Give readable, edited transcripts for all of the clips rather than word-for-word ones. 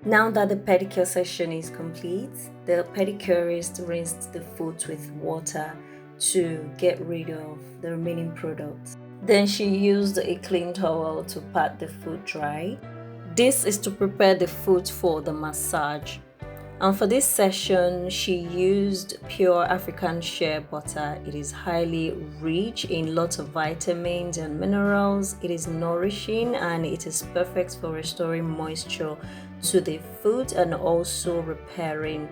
Now that the pedicure session is complete, the pedicurist rinsed the foot with water to get rid of the remaining products. Then she used a clean towel to pat the foot dry. This is to prepare the foot for the massage. And for this session, she used pure African shea butter. It is highly rich in lots of vitamins and minerals. It is nourishing and it is perfect for restoring moisture to the foot and also repairing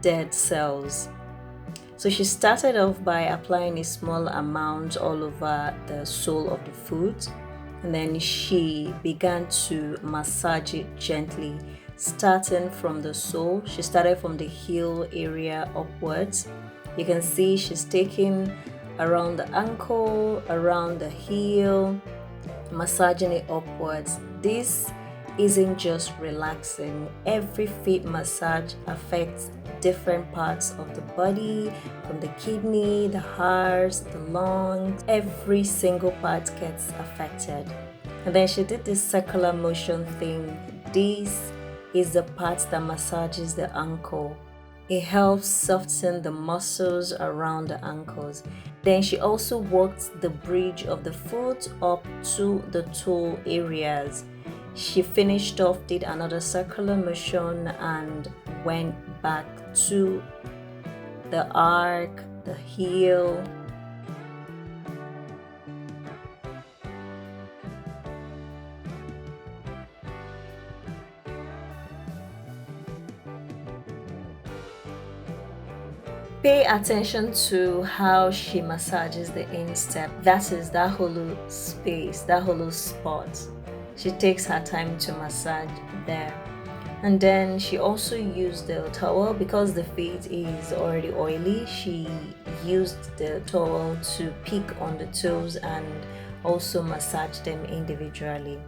dead cells. So she started off by applying a small amount all over the sole of the foot, and then she began to massage it gently, starting from the sole. She started from the heel area upwards. You can see she's taking around the ankle, around the heel, massaging it upwards. This isn't just relaxing. Every feet massage affects different parts of the body, from the kidney, the heart, the lungs. Every single part gets affected. And then she did this circular motion thing. This is the part that massages the ankle. It helps soften the muscles around the ankles. Then she also worked the bridge of the foot up to the toe areas. She finished off, did another circular motion, and went back to the arc, the heel. Pay attention to how she massages the instep. That is that hollow space, that hollow spot. She takes her time to massage there. And then she also used the towel because the feet is already oily. She used the towel to pick on the toes and also massage them individually.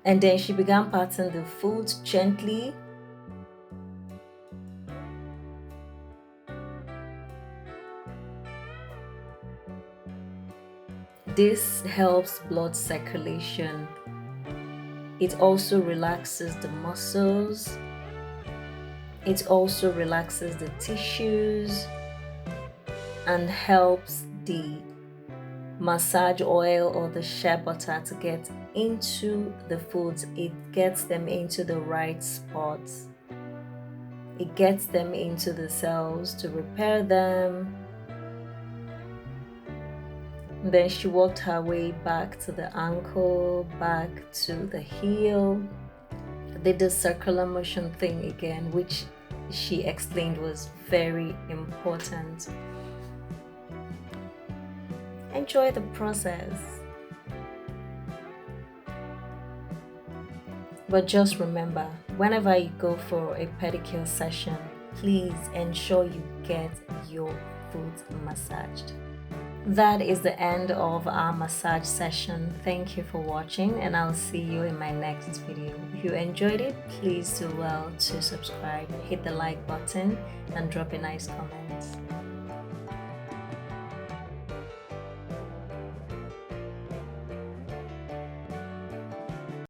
And then she began patting the foot gently. This helps blood circulation. It also relaxes the muscles. It also relaxes the tissues and helps the massage oil or the shea butter to get into the foot. It gets them into the right spots. It gets them into the cells to repair them. Then she worked her way back to the ankle, back to the heel. Did the circular motion thing again, which she explained was very important. Enjoy the process. But just remember, whenever you go for a pedicure session, please ensure you get your foot massaged. That is the end of our massage session. Thank you for watching, and I'll see you in my next video. If you enjoyed it, please do well to subscribe, hit the like button, and drop a nice comment.